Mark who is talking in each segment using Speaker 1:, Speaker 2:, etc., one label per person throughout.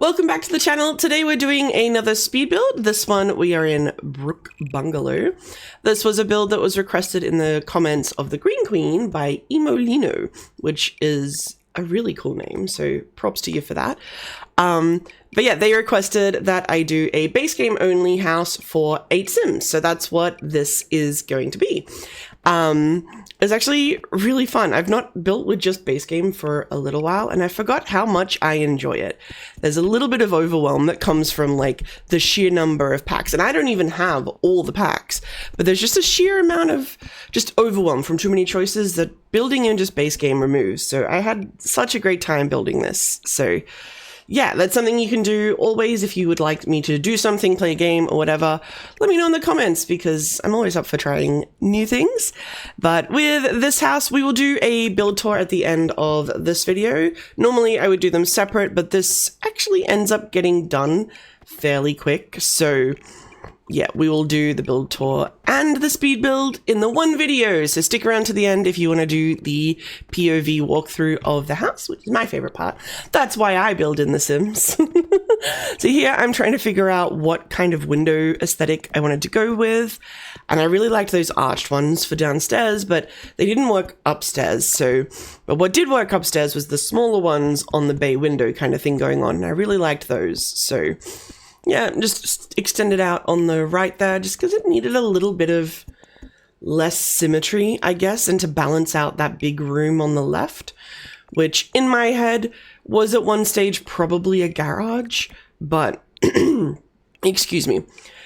Speaker 1: Welcome back to the channel. Today we're doing another speed build. This one we are in Brook Bungalow. This was a build that was requested in the comments of the Green Queen by Emolino, which is a really cool name, so props to you for that. But yeah, they requested that I do a base game only house for 8 Sims, so that's what this is going to be. It's actually really fun. I've not built with just base game for a little while, and I forgot how much I enjoy it. There's a little bit of overwhelm that comes from like the sheer number of packs, and I don't even have all the packs, but there's just a sheer amount of just overwhelm from too many choices that building in just base game removes. So I had such a great time building this. So yeah, that's something you can do always. If you would like me to do something, play a game or whatever, let me know in the comments because I'm always up for trying new things. But with this house, we will do a build tour at the end of this video. Normally I would do them separate, but this actually ends up getting done fairly quick. So yeah, we will do the build tour and the speed build in the one video. So stick around to the end if you want to do the POV walkthrough of the house, which is my favorite part. That's why I build in The Sims. So here I'm trying to figure out what kind of window aesthetic I wanted to go with. And I really liked those arched ones for downstairs, but they didn't work upstairs. But what did work upstairs was the smaller ones on the bay window kind of thing going on. And I really liked those. So yeah, just extend it out on the right there, just because it needed a little bit of less symmetry, I guess, and to balance out that big room on the left, which in my head was at one stage probably a garage, but, excuse me,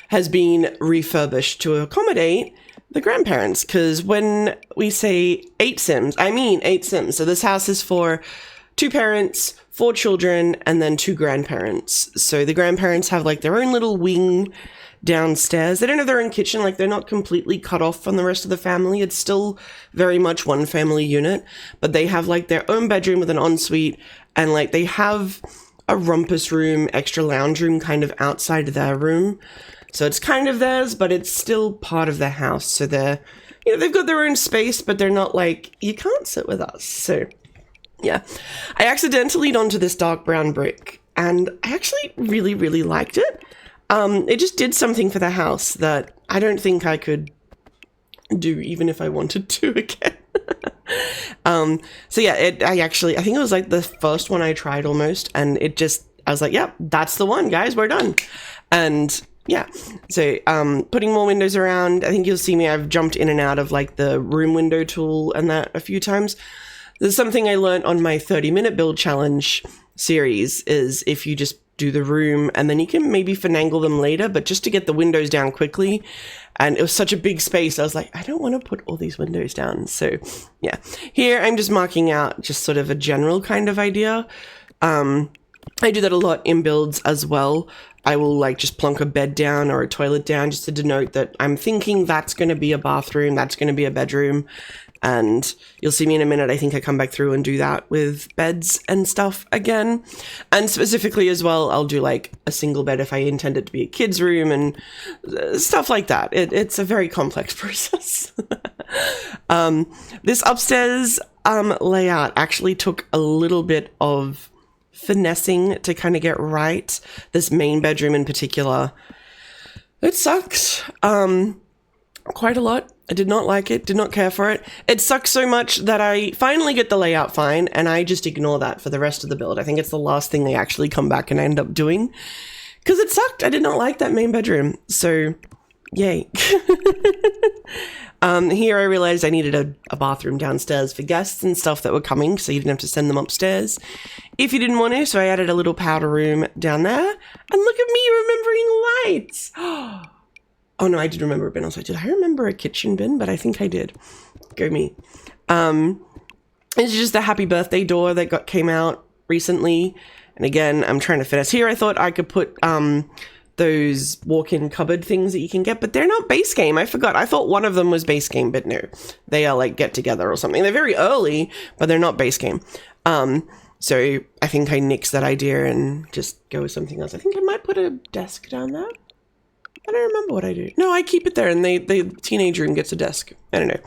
Speaker 1: has been refurbished to accommodate the grandparents, because when we say 8 Sims, I mean 8 Sims. So this house is for 2 parents, 4 children, and then 2 grandparents. So the grandparents have like their own little wing downstairs. They don't have their own kitchen, like they're not completely cut off from the rest of the family. It's still very much one family unit, but they have like their own bedroom with an ensuite, and like they have a rumpus room, extra lounge room kind of outside their room. So it's kind of theirs, but it's still part of their house. So they're, you know, they've got their own space, but they're not like, you can't sit with us. So yeah, I accidentally leaned onto this dark brown brick, and I actually really, really liked it. It just did something for the house that I don't think I could do even if I wanted to again. So yeah, I think it was like the first one I tried almost, and I was like, yeah, that's the one, guys, we're done. And yeah, so putting more windows around. I think you'll see me, I've jumped in and out of like the room window tool and that a few times. There's something I learned on my 30-minute build challenge series is if you just do the room and then you can maybe finagle them later, but just to get the windows down quickly. And it was such a big space. I was like, I don't want to put all these windows down. So yeah, here I'm just marking out just sort of a general kind of idea. I do that a lot in builds as well. I will like just plonk a bed down or a toilet down just to denote that I'm thinking that's going to be a bathroom, that's going to be a bedroom. And you'll see me in a minute. I think I come back through and do that with beds and stuff again. And specifically as well, I'll do like a single bed if I intend it to be a kid's room and stuff like that. It's a very complex process. This upstairs layout actually took a little bit of finessing to kind of get right. This main bedroom in particular, it sucks quite a lot. I did not like it, did not care for it. It sucks so much that I finally get the layout fine, and I just ignore that for the rest of the build. I think it's the last thing they actually come back and end up doing, because it sucked. I did not like that main bedroom, so yay. Here I realized I needed a bathroom downstairs for guests and stuff that were coming, so you didn't have to send them upstairs if you didn't want to, so I added a little powder room down there. And look at me remembering lights! Oh no, I did remember a bin. I was like, did I remember a kitchen bin? But I think I did. Go me. It's just a happy birthday door that came out recently. And again, I'm trying to finesse. Here I thought I could put those walk-in cupboard things that you can get, but they're not base game. I forgot. I thought one of them was base game, but no. They are like get together or something. They're very early, but they're not base game. So I think I nixed that idea and just go with something else. I think I might put a desk down there. I don't remember what I do. No, I keep it there and the teenage room gets a desk. I don't know.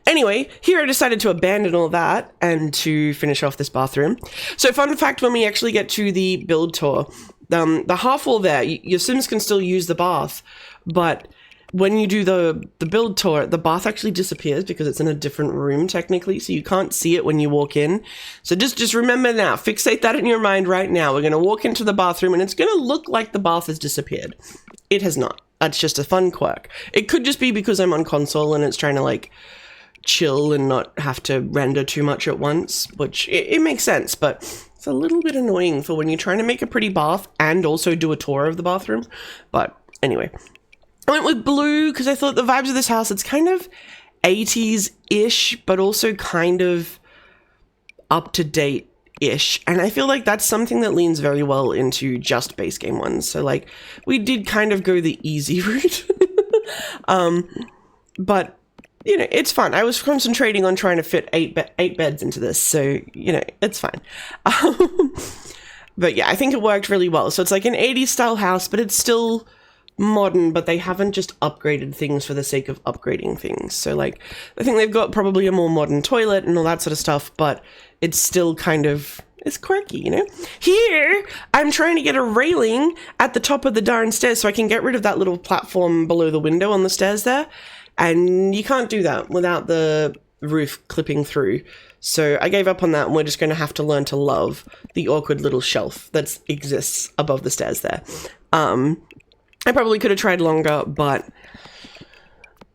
Speaker 1: Anyway, here I decided to abandon all that and to finish off this bathroom. So fun fact, when we actually get to the build tour, the half wall there, your Sims can still use the bath, but when you do the build tour, the bath actually disappears because it's in a different room technically, so you can't see it when you walk in. So just remember now, fixate that in your mind right now. We're going to walk into the bathroom and it's going to look like the bath has disappeared. It has not. That's just a fun quirk. It could just be because I'm on console and it's trying to like chill and not have to render too much at once, which it makes sense, but it's a little bit annoying for when you're trying to make a pretty bath and also do a tour of the bathroom. But anyway, I went with blue because I thought the vibes of this house, it's kind of 80s-ish, but also kind of up-to-date-ish. And I feel like that's something that leans very well into just base game ones. So like, we did kind of go the easy route. But you know, it's fun. I was concentrating on trying to fit eight beds into this, so, you know, it's fine. But yeah, I think it worked really well. So it's like an 80s style house, but it's still modern, but they haven't just upgraded things for the sake of upgrading things. So like, I think they've got probably a more modern toilet and all that sort of stuff, but it's still kind of, it's quirky, you know? Here, I'm trying to get a railing at the top of the darn stairs so I can get rid of that little platform below the window on the stairs there. And you can't do that without the roof clipping through. So I gave up on that and we're just going to have to learn to love the awkward little shelf that exists above the stairs there. I probably could have tried longer, but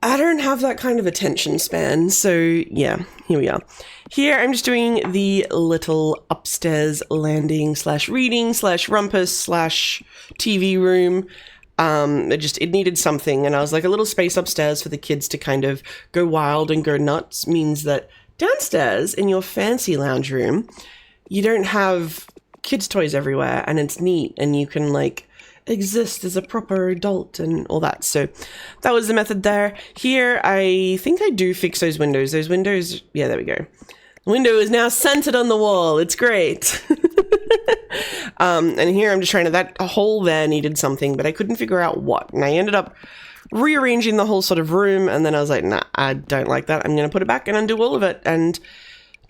Speaker 1: I don't have that kind of attention span. So yeah, here we are. Here I'm just doing the little upstairs landing / reading / rumpus / TV room. It needed something, and I was like, a little space upstairs for the kids to kind of go wild and go nuts means that downstairs in your fancy lounge room, you don't have kids' toys everywhere, and it's neat, and you can like exist as a proper adult and all that. So that was the method there. Here, I think I do fix those windows. Those windows, yeah, there we go. The window is now centered on the wall. It's great. And here I'm just trying to, that hole there needed something, but I couldn't figure out what. And I ended up rearranging the whole sort of room. And then I was like, nah, I don't like that. I'm going to put it back and undo all of it. And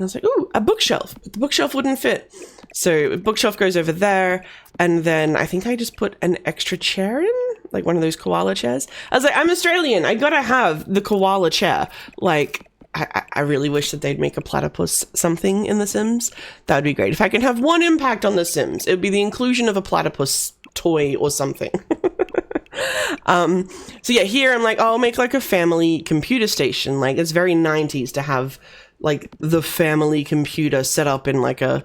Speaker 1: I was like, ooh, a bookshelf. But the bookshelf wouldn't fit. So a bookshelf goes over there. And then I think I just put an extra chair in, like one of those koala chairs. I was like, I'm Australian. I got to have the koala chair. Like, I really wish that they'd make a platypus something in The Sims. That would be great. If I can have one impact on The Sims, it would be the inclusion of a platypus toy or something. So yeah, here I'm like, I'll make like a family computer station. Like, it's very 90s to have like the family computer set up in like a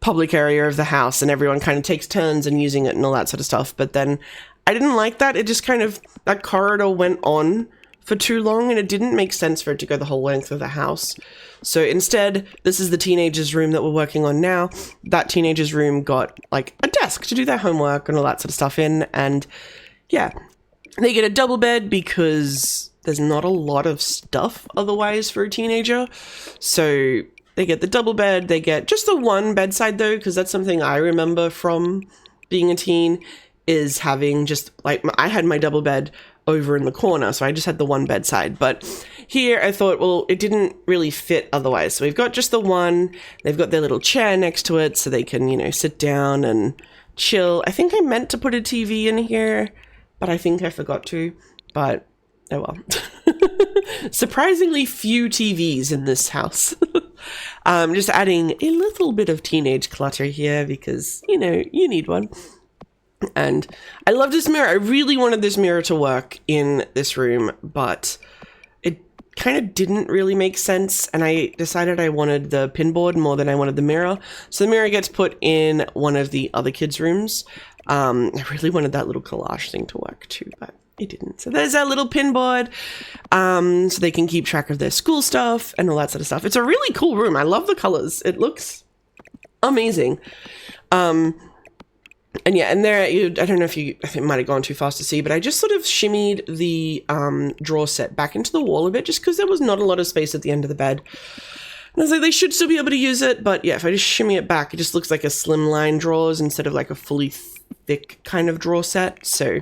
Speaker 1: public area of the house and everyone kind of takes turns in using it and all that sort of stuff. But then I didn't like that. It just kind of, that corridor went on for too long and it didn't make sense for it to go the whole length of the house. So instead, this is the teenagers' room that we're working on now. That teenagers' room got like a desk to do their homework and all that sort of stuff in. And yeah, they get a double bed because there's not a lot of stuff otherwise for a teenager. So they get the double bed. They get just the one bedside though, because that's something I remember from being a teen, is having just like, I had my double bed over in the corner, so I just had the one bedside. But here I thought, well, it didn't really fit otherwise. So we've got just the one. They've got their little chair next to it so they can, you know, sit down and chill. I think I meant to put a TV in here, but I think I forgot to. But oh well. Surprisingly few TVs in this house. Just adding a little bit of teenage clutter here because, you know, you need one. And I love this mirror. I really wanted this mirror to work in this room, but it kind of didn't really make sense. And I decided I wanted the pinboard more than I wanted the mirror. So the mirror gets put in one of the other kids' rooms. I really wanted that little collage thing to work too, but it didn't. So there's that little pinboard, so they can keep track of their school stuff and all that sort of stuff. It's a really cool room. I love the colors. It looks amazing. And yeah, and there, I don't know if I think it might have gone too fast to see, but I just sort of shimmied the drawer set back into the wall a bit just because there was not a lot of space at the end of the bed. And I was like, they should still be able to use it, but yeah, if I just shimmy it back, it just looks like a slimline drawers instead of like a fully thick kind of drawer set. So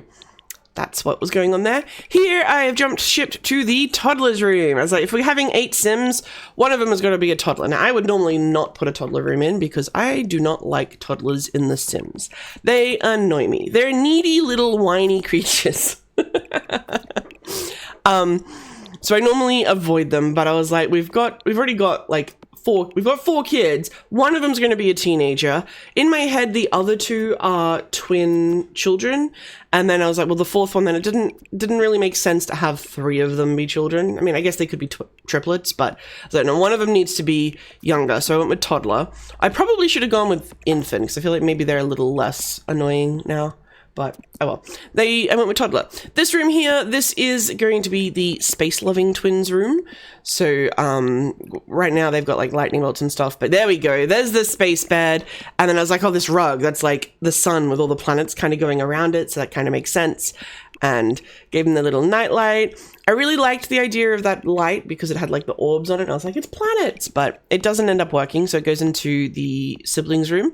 Speaker 1: that's what was going on there. Here, I have jumped shipped to the toddler's room. I was like, if we're having 8 Sims, one of them is going to be a toddler. Now, I would normally not put a toddler room in because I do not like toddlers in The Sims. They annoy me. They're needy little whiny creatures. So I normally avoid them, but I was like, we've already got like 4 kids. One of them's going to be a teenager. In my head, the other 2 are twin children. And then I was like, well, the 4th one, then it didn't really make sense to have 3 of them be children. I mean, I guess they could be triplets, but I don't know, one of them needs to be younger. So I went with toddler. I probably should have gone with infant because I feel like maybe they're a little less annoying now. But, oh well. I went with toddler. This room here, this is going to be the space-loving twins room. So, right now they've got, like, lightning bolts and stuff. But there we go. There's the space bed. And then I was like, oh, this rug. That's, like, the sun with all the planets kind of going around it. So that kind of makes sense. And gave them the little night light. I really liked the idea of that light because it had, like, the orbs on it. And I was like, it's planets. But it doesn't end up working. So it goes into the siblings room.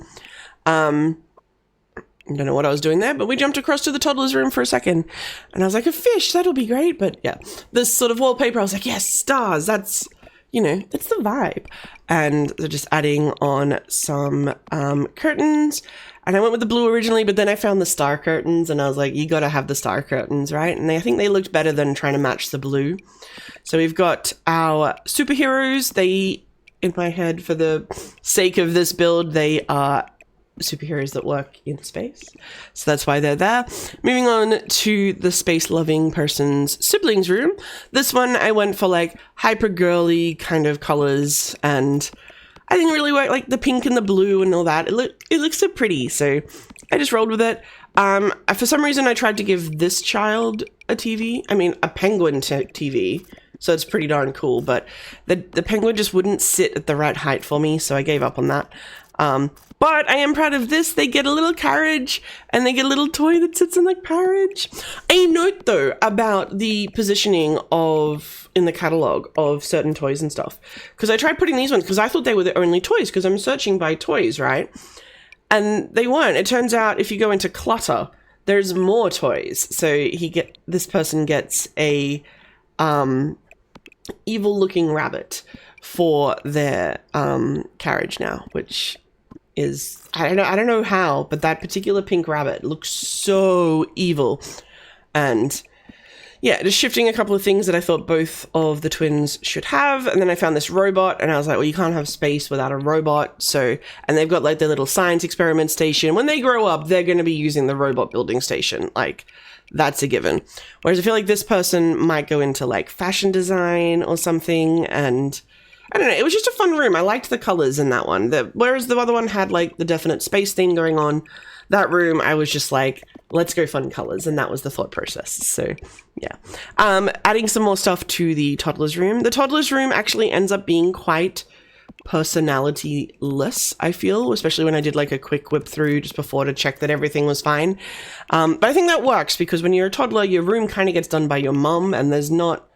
Speaker 1: I don't know what I was doing there, but we jumped across to the toddler's room for a second. And I was like, a fish, that'll be great. But yeah, this sort of wallpaper, I was like, yes, stars, that's, you know, that's the vibe. And they're just adding on some curtains. And I went with the blue originally, but then I found the star curtains and I was like, you gotta have the star curtains, right? And I think they looked better than trying to match the blue. So we've got our superheroes. They, in my head, for the sake of this build, they are superheroes that work in space. So that's why they're there. Moving on to the space-loving person's siblings room. This one I went for like hyper girly kind of colors, and I think it really worked, like the pink and the blue and all that. It looks so pretty, so I just rolled with it. For some reason I tried to give this child a TV. I mean, a penguin TV. So it's pretty darn cool, but the penguin just wouldn't sit at the right height for me, so I gave up on that. But I am proud of this. They get a little carriage and they get a little toy that sits in the carriage. A note though about the positioning in the catalog of certain toys and stuff. Because I tried putting these ones because I thought they were the only toys because I'm searching by toys, right? And they weren't. It turns out if you go into clutter, there's more toys. So this person gets a evil looking rabbit for their carriage now, which is, I don't know how, but that particular pink rabbit looks so evil. And yeah, just shifting a couple of things that I thought both of the twins should have. And then I found this robot and I was like, well, you can't have space without a robot. So, and they've got like their little science experiment station. When they grow up, they're going to be using the robot building station. Like, that's a given. Whereas I feel like this person might go into like fashion design or something. And I don't know, it was just a fun room. I liked the colors in that one. Whereas the other one had like the definite space theme going on. That room, I was just like, let's go fun colors. And that was the thought process. So yeah. Adding some more stuff to the toddler's room. The toddler's room actually ends up being quite personality-less, I feel, especially when I did like a quick whip through just before to check that everything was fine. But I think that works because when you're a toddler, your room kind of gets done by your mum and there's not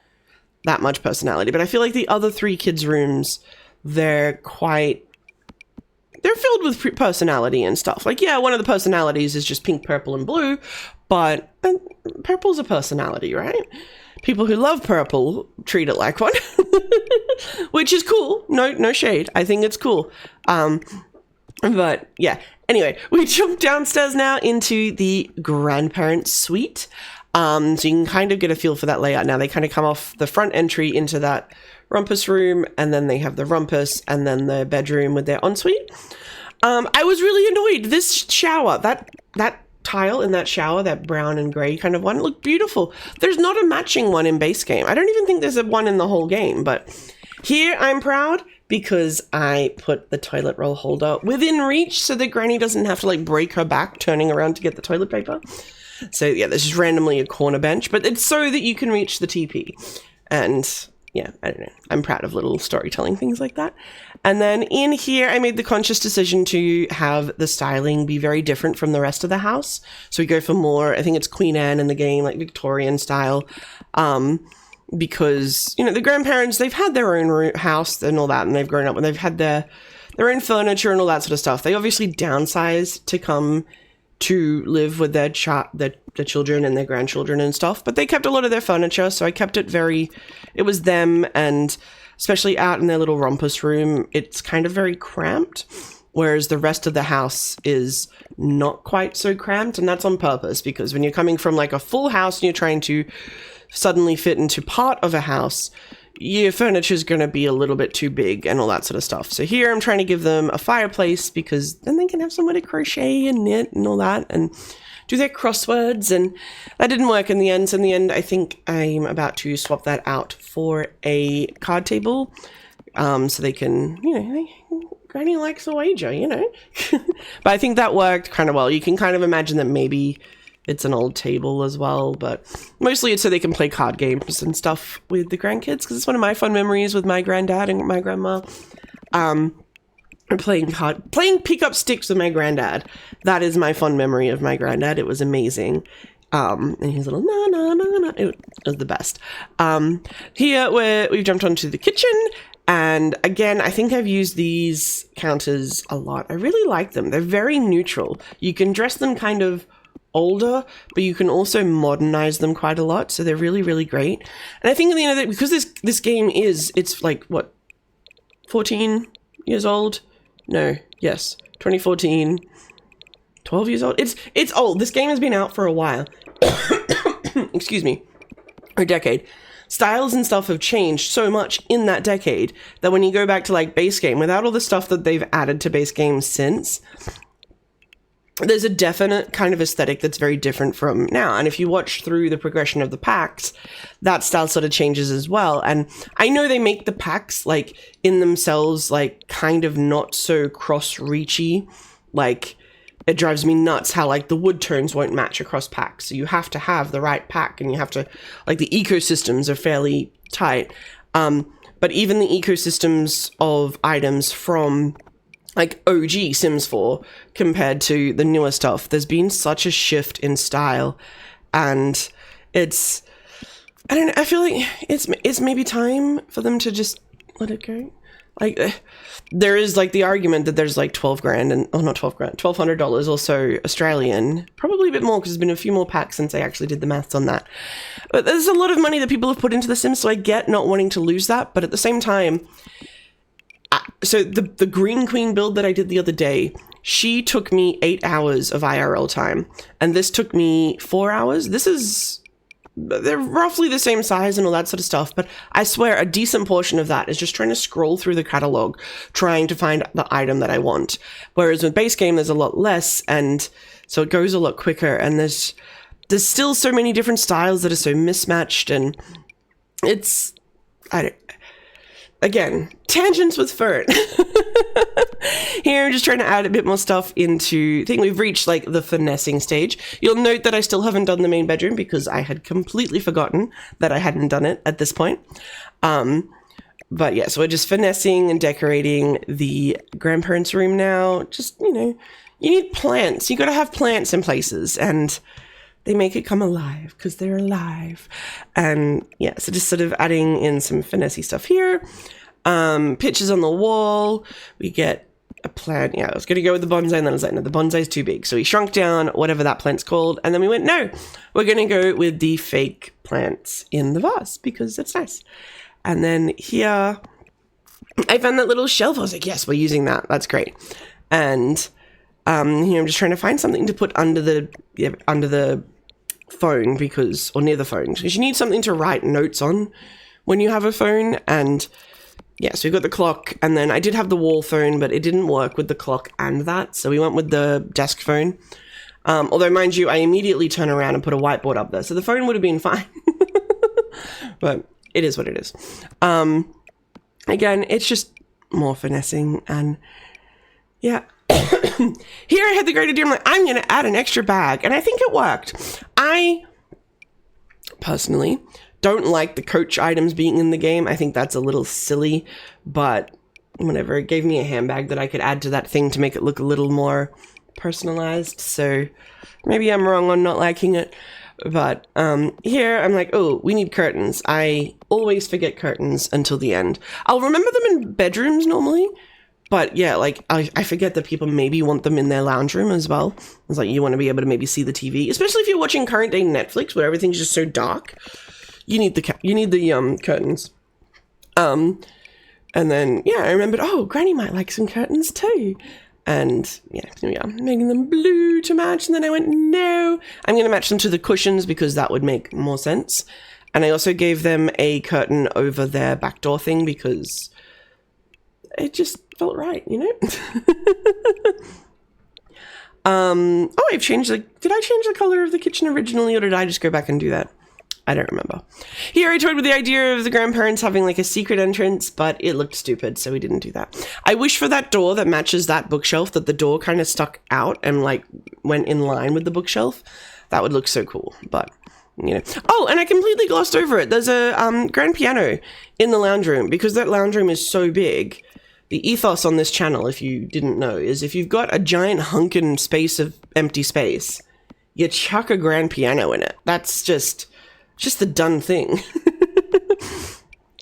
Speaker 1: that much personality. But I feel like the other 3 kids' rooms, they're filled with personality and stuff. Like, yeah, one of the personalities is just pink, purple, and blue, but purple's a personality, right? People who love purple treat it like one, which is cool. No shade. I think it's cool. But yeah, anyway, we jump downstairs now into the grandparents' suite. So you can kind of get a feel for that layout. Now they kind of come off the front entry into that rumpus room, and then they have the rumpus and then the bedroom with their ensuite. I was really annoyed. This shower, that tile in that shower, that brown and gray kind of one, looked beautiful. There's not a matching one in base game. I don't even think there's one in the whole game, but here I'm proud because I put the toilet roll holder within reach so that Granny doesn't have to like break her back turning around to get the toilet paper. So yeah, there's just randomly a corner bench, but it's so that you can reach the TP. And yeah, I don't know. I'm proud of little storytelling things like that. And then in here, I made the conscious decision to have the styling be very different from the rest of the house. So we go for more, I think it's Queen Anne in the game, like Victorian style. Because, you know, the grandparents, they've had their own house and all that, and they've grown up and they've had their own furniture and all that sort of stuff. They obviously downsized to come to live with their children and their grandchildren and stuff, but they kept a lot of their furniture, so I kept it it was them, and especially out in their little rumpus room, it's kind of very cramped, whereas the rest of the house is not quite so cramped, and that's on purpose, because when you're coming from like a full house and you're trying to suddenly fit into part of a house, your furniture is going to be a little bit too big and all that sort of stuff. So here I'm trying to give them a fireplace, because then they can have somewhere to crochet and knit and all that and do their crosswords, and that didn't work in the end. So in the end, I think I'm about to swap that out for a card table, so they can, Granny likes a wager, But I think that worked kind of well. You can kind of imagine that maybe it's an old table as well, but mostly it's so they can play card games and stuff with the grandkids, because it's one of my fun memories with my granddad and my grandma. Playing pick up sticks with my granddad. That is my fun memory of my granddad. It was amazing. And his little na. It was the best. Here we've jumped onto the kitchen, and again, I think I've used these counters a lot. I really like them. They're very neutral. You can dress them kind of older, but you can also modernize them quite a lot, so they're really, really great. And I think at the end of it, because this game it's like, what, 14 years old? No, yes, 2014, 12 years old. It's old. This game has been out for a while. Excuse me, a decade. Styles and stuff have changed so much in that decade that when you go back to like base game, without all the stuff that they've added to base games since, there's a definite kind of aesthetic that's very different from now. And if you watch through the progression of the packs, that style sort of changes as well. And I know they make the packs like in themselves, like kind of not so cross-reachy. Like it drives me nuts how like the wood tones won't match across packs. So you have to have the right pack, and you have to, like, the ecosystems are fairly tight. But even the ecosystems of items from like OG Sims 4 compared to the newer stuff, there's been such a shift in style, and I don't know, I feel like it's maybe time for them to just let it go. Like, there is like the argument that there's like 12 grand and, oh, not 12 grand, $1,200 or so Australian, probably a bit more because there's been a few more packs since I actually did the maths on that. But there's a lot of money that people have put into the Sims, so I get not wanting to lose that, but at the same time, so the Green Queen build that I did the other day, she took me 8 hours of IRL time, and this took me 4 hours. They're roughly the same size and all that sort of stuff, but I swear a decent portion of that is just trying to scroll through the catalog, trying to find the item that I want. Whereas with base game, there's a lot less, and so it goes a lot quicker, and there's still so many different styles that are so mismatched, and it's, again, tangents with Fern. Here, I'm just trying to add a bit more stuff into, I think we've reached like the finessing stage. You'll note that I still haven't done the main bedroom because I had completely forgotten that I hadn't done it at this point. But yeah, so we're just finessing and decorating the grandparents' room now. Just, you need plants. You got to have plants in places, and they make it come alive because they're alive. And yeah, so just sort of adding in some finessey stuff here. Pictures on the wall. We get a plant. Yeah, I was going to go with the bonsai, and then I was like, no, the bonsai's too big. So we shrunk down whatever that plant's called. And then we went, no, we're going to go with the fake plants in the vase because it's nice. And then here, I found that little shelf. I was like, yes, we're using that. That's great. And here I'm just trying to find something to put under the phone, or near the phone, because you need something to write notes on when you have a phone. And yeah, so we've got the clock, and then I did have the wall phone, but it didn't work with the clock and that, so we went with the desk phone. Although, mind you, I immediately turn around and put a whiteboard up there, so the phone would have been fine. But it is what it is. Again, it's just more finessing, and yeah. Here I had the great idea, I'm like, I'm going to add an extra bag, and I think it worked. I, personally, don't like the coach items being in the game. I think that's a little silly, but whatever. It gave me a handbag that I could add to that thing to make it look a little more personalized, so maybe I'm wrong on not liking it. But here I'm like, oh, we need curtains. I always forget curtains until the end. I'll remember them in bedrooms normally, But yeah, like I forget that people maybe want them in their lounge room as well. It's like you want to be able to maybe see the TV, especially if you're watching current day Netflix where everything's just so dark. You need the curtains. And then yeah, I remembered, oh, Granny might like some curtains too. And yeah, here we are, making them blue to match. And then I went, no, I'm going to match them to the cushions because that would make more sense. And I also gave them a curtain over their back door thing because it just felt right, you know? Oh, I've changed did I change the color of the kitchen originally, or did I just go back and do that? I don't remember. Here I toyed with the idea of the grandparents having like a secret entrance, but it looked stupid, so we didn't do that. I wish for that door that matches that bookshelf that the door kind of stuck out and like went in line with the bookshelf. That would look so cool, but you know. Oh, and I completely glossed over it. There's a grand piano in the lounge room because that lounge room is so big. The ethos on this channel, if you didn't know, is if you've got a giant hunkin' space of empty space, you chuck a grand piano in it. That's just the done thing.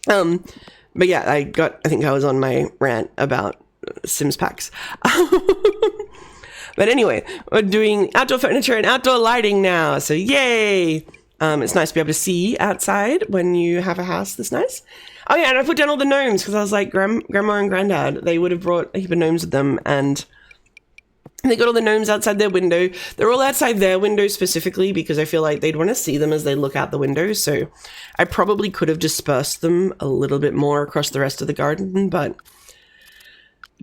Speaker 1: But yeah, I think I was on my rant about Sims packs. But anyway, we're doing outdoor furniture and outdoor lighting now, so yay! It's nice to be able to see outside when you have a house this nice. Oh yeah, and I put down all the gnomes because I was like, Grandma and Granddad, they would have brought a heap of gnomes with them, and they got all the gnomes outside their window. They're all outside their window specifically because I feel like they'd want to see them as they look out the window, so I probably could have dispersed them a little bit more across the rest of the garden, but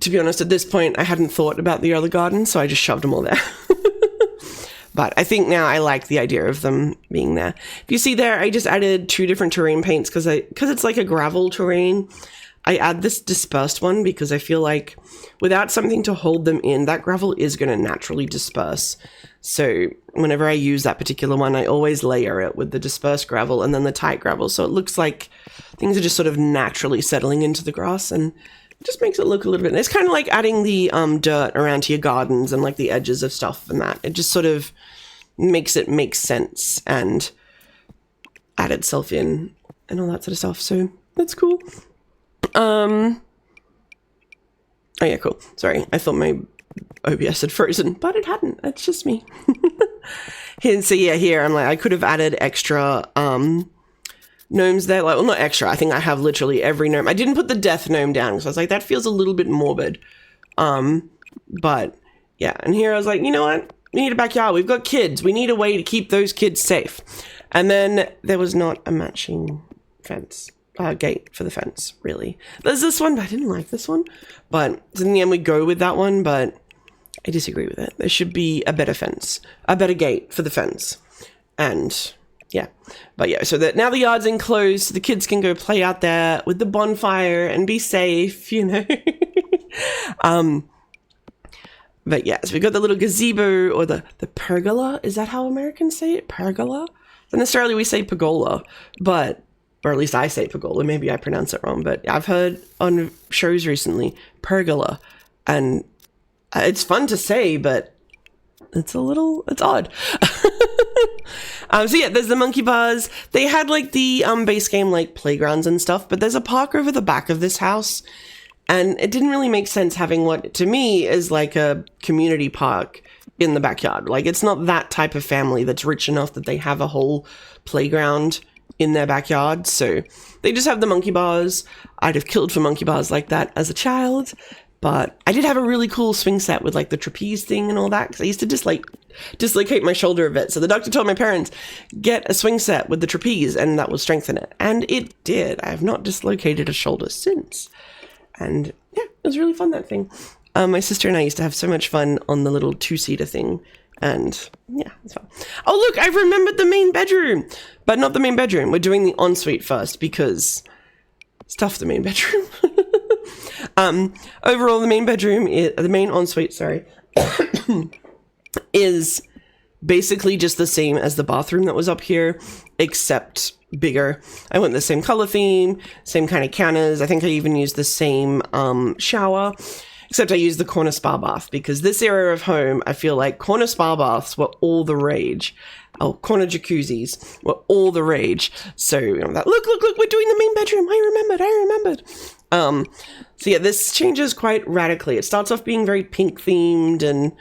Speaker 1: to be honest, at this point, I hadn't thought about the other garden, so I just shoved them all there. But I think now I like the idea of them being there. If you see there, I just added 2 different terrain paints because it's like a gravel terrain. I add this dispersed one because I feel like without something to hold them in, that gravel is going to naturally disperse. So whenever I use that particular one, I always layer it with the dispersed gravel and then the tight gravel. So it looks like things are just sort of naturally settling into the grass, and it just makes it look a little bit, it's kind of like adding the dirt around to your gardens and like the edges of stuff and that. It just sort of makes it make sense and add itself in and all that sort of stuff. So that's cool. Oh yeah, cool. Sorry, I thought my OBS had frozen, but it hadn't. It's just me. So yeah, here I'm like, I could have added extra gnomes there. Like, well, not extra. I think I have literally every gnome. I didn't put the death gnome down because I was like, that feels a little bit morbid. But yeah, and here I was like, you know what? We need a backyard. We've got kids. We need a way to keep those kids safe. And then there was not a matching fence. Gate for the fence, really. There's this one, but I didn't like this one. But in the end, we go with that one, but I disagree with it. There should be a better fence, a better gate for the fence. And yeah, but yeah, so that now the yard's enclosed, so the kids can go play out there with the bonfire and be safe, you know. But yeah, so we got the little gazebo or the pergola. Is that how Americans say it? Pergola? Not necessarily we say pergola, but or at least I say pergola, maybe I pronounce it wrong, but I've heard on shows recently, pergola, and it's fun to say, but it's odd. So yeah, there's the monkey bars. They had like the base game like playgrounds and stuff, but there's a park over the back of this house, and it didn't really make sense having what to me is like a community park in the backyard. Like, it's not that type of family that's rich enough that they have a whole playground in their backyard, so they just have the monkey bars. I'd have killed for monkey bars like that as a child, but I did have a really cool swing set with like the trapeze thing and all that, because I used to just like dislocate my shoulder a bit, so the doctor told my parents, get a swing set with the trapeze and that will strengthen it, and it did. I have not dislocated a shoulder since, and yeah, it was really fun, that thing. My sister and I used to have so much fun on the little 2-seater thing. And yeah, it's fun. Oh, look, I've remembered the main bedroom, but not the main bedroom. We're doing the ensuite first because stuff the main bedroom. Overall, the main bedroom, the main ensuite, sorry, is basically just the same as the bathroom that was up here, except bigger. I went the same color theme, same kind of counters. I think I even used the same shower. Except I use the corner spa bath because this area of home, I feel like corner spa baths were all the rage. Oh, corner jacuzzis were all the rage. So, you know, that, look, we're doing the main bedroom. I remembered. So yeah, this changes quite radically. It starts off being very pink themed and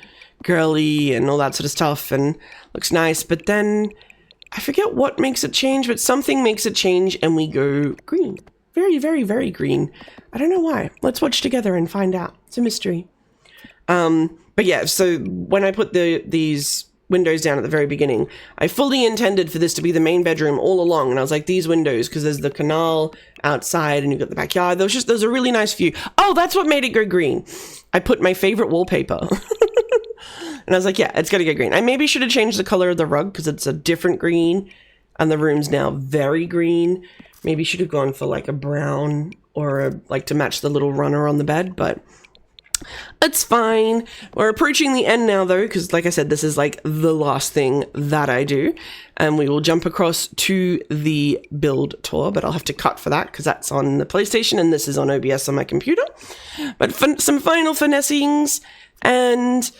Speaker 1: girly and all that sort of stuff and looks nice. But then I forget what makes it change, but something makes it change and we go green. Very, very, very green. I don't know why. Let's watch together and find out. It's a mystery. But yeah, so when I put these windows down at the very beginning, I fully intended for this to be the main bedroom all along. And I was like, these windows, because there's the canal outside and you've got the backyard. There's a really nice view. Oh, that's what made it go green. I put my favorite wallpaper. And I was like, yeah, it's got to get green. I maybe should have changed the color of the rug because it's a different green and the room's now very green. Maybe should have gone for like a brown or like to match the little runner on the bed, but it's fine. We're approaching the end now though, because like I said, this is like the last thing that I do. And we will jump across to the build tour, but I'll have to cut for that because that's on the PlayStation and this is on OBS on my computer. But some final finessings and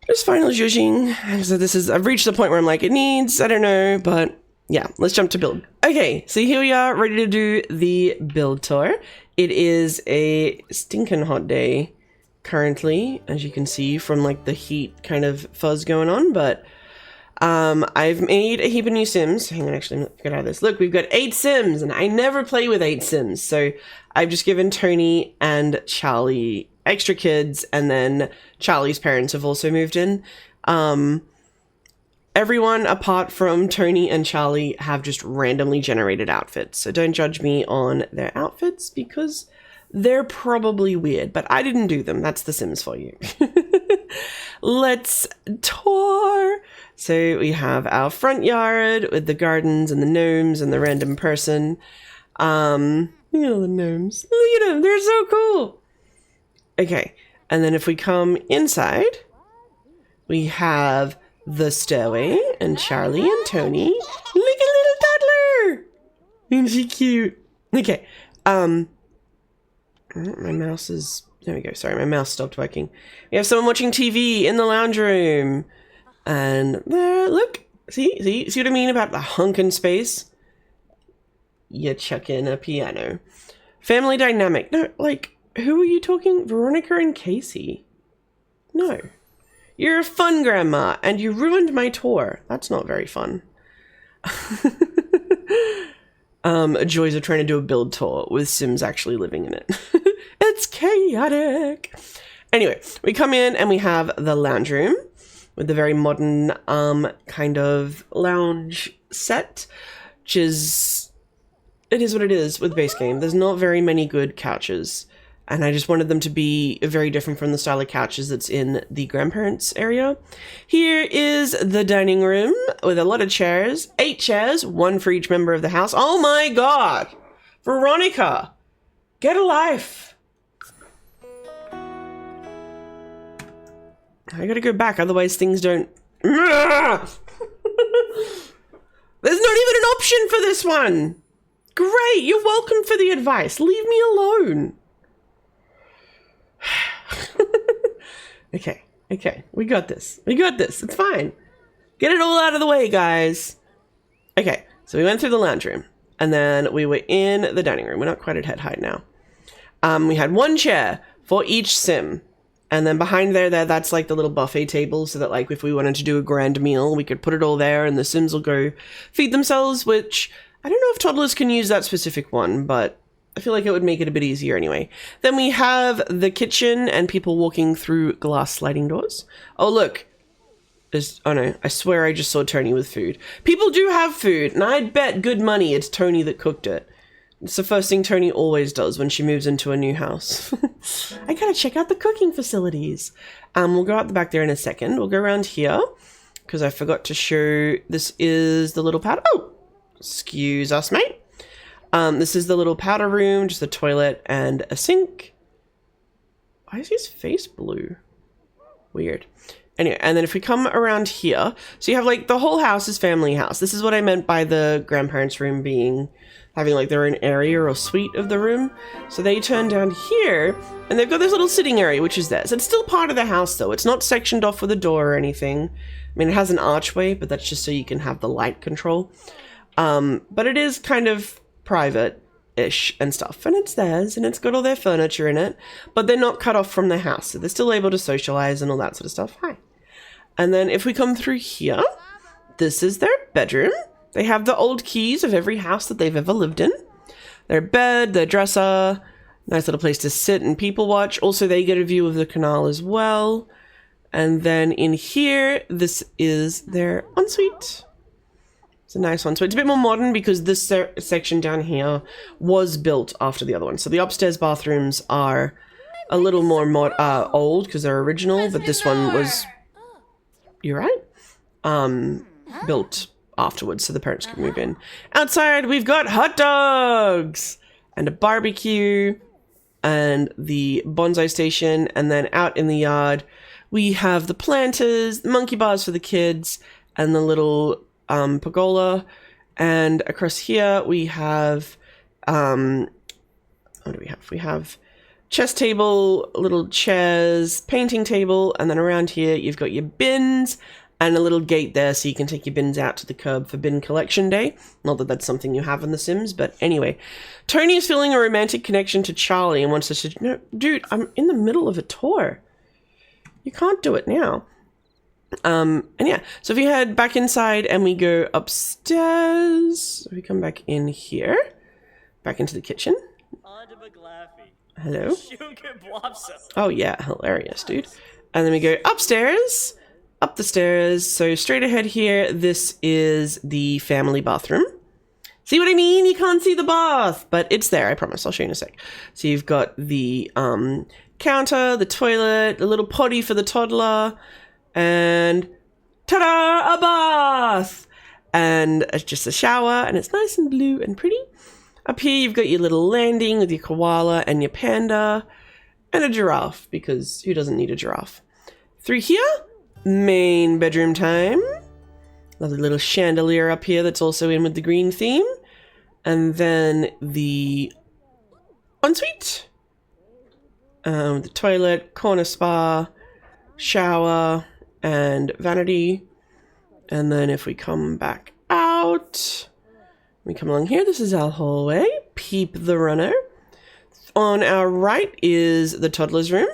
Speaker 1: just final zhuzhing. So I've reached the point where I'm like, it needs, I don't know, but yeah, let's jump to build. Okay, so here we are ready to do the build tour. It is a stinking hot day currently, as you can see from like the heat kind of fuzz going on, but I've made a heap of new Sims. Hang on, actually, let me get out of this. Look, we've got 8 Sims, and I never play with 8 Sims, so I've just given Tony and Charlie extra kids, and then Charlie's parents have also moved in. Everyone apart from Tony and Charlie have just randomly generated outfits. So don't judge me on their outfits because they're probably weird, but I didn't do them. That's The Sims for you. Let's tour. So we have our front yard with the gardens and the gnomes and the random person. Look at all the gnomes. Look at them. They're so cool. Okay. And then if we come inside, we have the stairway and Charlie and Tony. Look at little toddler. Isn't she cute? Okay. My mouse is, there we go. Sorry, my mouse stopped working. We have someone watching TV in the lounge room. And there, look. See what I mean about the hunkin' space? You chuck in a piano. Family dynamic. No, like, who are you talking? Veronica and Casey. No. You're a fun grandma, and you ruined my tour. That's not very fun. Joys of trying to do a build tour with Sims actually living in it. It's chaotic. Anyway, we come in and we have the lounge room with the very modern kind of lounge set, which is, it is what it is with base game. There's not very many good couches. And I just wanted them to be very different from the style of couches that's in the grandparents' area. Here is the dining room with a lot of chairs. 8 chairs, 1 for each member of the house. Oh my god! Veronica! Get a life! I gotta go back, otherwise things don't... There's not even an option for this one! Great, you're welcome for the advice. Leave me alone. Okay, we got this. It's fine. Get it all out of the way, guys. Okay, so we went through the lounge room, and then we were in the dining room. We're not quite at head height now. We had 1 chair for each sim, and then behind there, that's like the little buffet table, so that like if we wanted to do a grand meal, we could put it all there, and the Sims will go feed themselves, which I don't know if toddlers can use that specific one, but I feel like it would make it a bit easier anyway. Then we have the kitchen and people walking through glass sliding doors. Oh, look. Oh no, I swear I just saw Tony with food. People do have food, and I'd bet good money it's Tony that cooked it. It's the first thing Tony always does when she moves into a new house. I gotta check out the cooking facilities. We'll go out the back there in a second. We'll go around here, because I forgot to show, this is the little powder. Oh, excuse us, mate. This is the little powder room, just a toilet and a sink. Why is his face blue? Weird. Anyway, and then if we come around here, so you have like the whole house is family house. This is what I meant by the grandparents' room being having like their own area or suite of the room. So they turn down here and they've got this little sitting area, which is theirs. It's still part of the house though. It's not sectioned off with a door or anything. I mean, it has an archway, but that's just so you can have the light control. But it is kind of private-ish and stuff. And it's theirs and it's got all their furniture in it, but they're not cut off from the house. So they're still able to socialize and all that sort of stuff. Hi. And then if we come through here, this is their bedroom. They have the old keys of every house that they've ever lived in. Their bed, their dresser, nice little place to sit and people watch. Also, they get a view of the canal as well. And then in here, this is their ensuite. It's a nice one. So it's a bit more modern because this section down here was built after the other one. So the upstairs bathrooms are a little more old because they're original, but this one was, you're right, built afterwards so the parents could move in. Outside, we've got hot dogs and a barbecue and the bonsai station. And then out in the yard, we have the planters, the monkey bars for the kids, and the little pergola. And across here, we have, what do we have? We have chess table, little chairs, painting table, and then around here, you've got your bins and a little gate there so you can take your bins out to the curb for bin collection day. Not that that's something you have in The Sims, but anyway. Tony is feeling a romantic connection to Charlie and wants us to... No, dude, I'm in the middle of a tour. You can't do it now. And yeah, so if we head back inside and we go upstairs, we come back in here, back into the kitchen. Hello? Oh yeah, hilarious, dude. And then we go upstairs, up the stairs. So straight ahead here, this is the family bathroom. See what I mean? You can't see the bath, but it's there, I promise. I'll show you in a sec. So you've got the counter, the toilet, a little potty for the toddler, and ta-da, a bath! And it's just a shower, and it's nice and blue and pretty. Up here, you've got your little landing with your koala and your panda, and a giraffe, because who doesn't need a giraffe? Through here, main bedroom time. Lovely little chandelier up here that's also in with the green theme. And then the ensuite. The toilet, corner spa, shower, and vanity. And then if we come back out, we come along here. This is our hallway. Peep the runner. On our right is the toddler's room.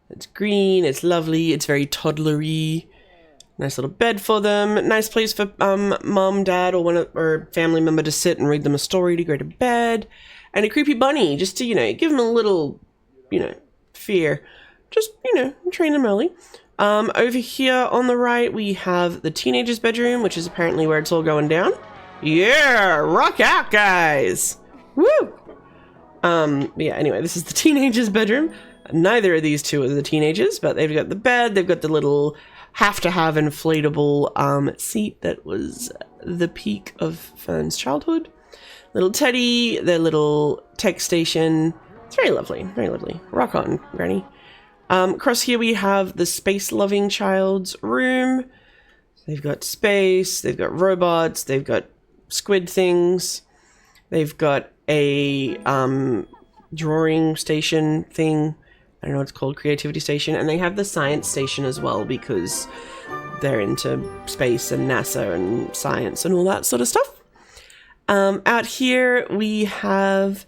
Speaker 1: It's green, it's lovely, it's very toddlery. Nice little bed for them. Nice place for mom, dad, or family member to sit and read them a story to go to bed. And a creepy bunny, just to, give them a little, fear. Just, train them early. Over here on the right, we have the teenager's bedroom, which is apparently where it's all going down. Yeah, rock out, guys. Woo! Yeah, anyway, this is the teenager's bedroom. Neither of these two are the teenagers, but they've got the bed, they've got the little have-to-have inflatable seat that was the peak of Fern's childhood. Little teddy, their little tech station. It's very lovely, very lovely. Rock on, Granny. Across here we have the space-loving child's room. They've got space, they've got robots, they've got squid things. They've got a drawing station thing. I don't know what it's called, creativity station. And they have the science station as well because they're into space and NASA and science and all that sort of stuff. Out here we have,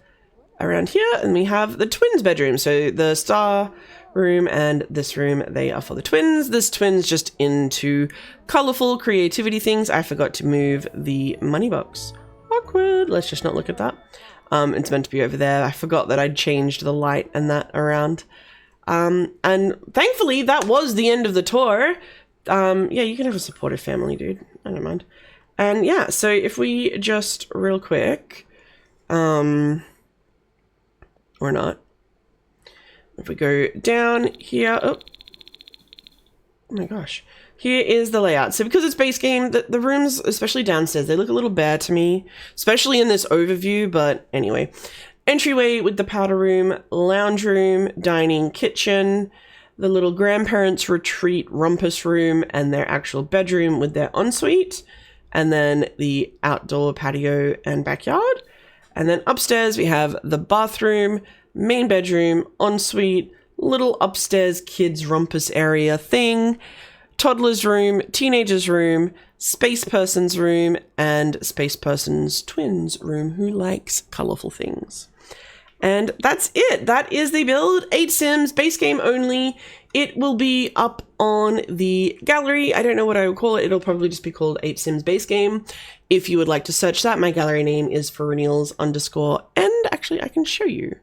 Speaker 1: around here, and we have the twins' bedroom. So the star room and this room, they are for the twins. This twin's just into colorful creativity things. I forgot to move the money box. Awkward. Let's just not look at that. It's meant to be over there. I forgot that I'd changed the light and that around. And thankfully, that was the end of the tour. Yeah, you can have a supportive family, dude. I don't mind. And yeah, so if we just real quick, or not, if we go down here, oh my gosh. Here is the layout. So because it's base game, the rooms, especially downstairs, they look a little bare to me, especially in this overview, but anyway. Entryway with the powder room, lounge room, dining, kitchen, the little grandparents' retreat rumpus room and their actual bedroom with their ensuite, and then the outdoor patio and backyard. And then upstairs we have the bathroom, main bedroom, ensuite, little upstairs kids rumpus area thing, toddler's room, teenager's room, space person's room, and space person's twins room who likes colorful things. And that's it. That is the build. 8 Sims, base game only. It will be up on the gallery. I don't know what I would call it. It'll probably just be called 8 Sims base game. If you would like to search that, my gallery name is Ferenials_. And actually, I can show you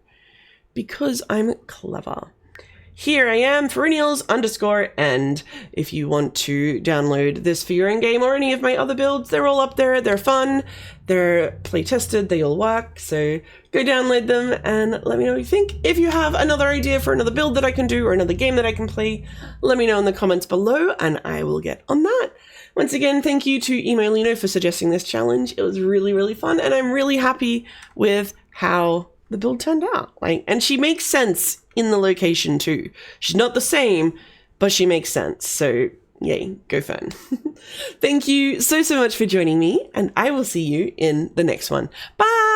Speaker 1: because I'm clever. Here I am, Ferenials_. And if you want to download this for your own game or any of my other builds, they're all up there. They're fun. They're play tested. They all work. So go download them and let me know what you think. If you have another idea for another build that I can do or another game that I can play, let me know in the comments below and I will get on that. Once again, thank you to Emolino for suggesting this challenge. It was really, really fun. And I'm really happy with how the build turned out. And she makes sense in the location too. She's not the same, but she makes sense. So yay, go fun. Thank you so much for joining me, and I will see you in the next one. Bye!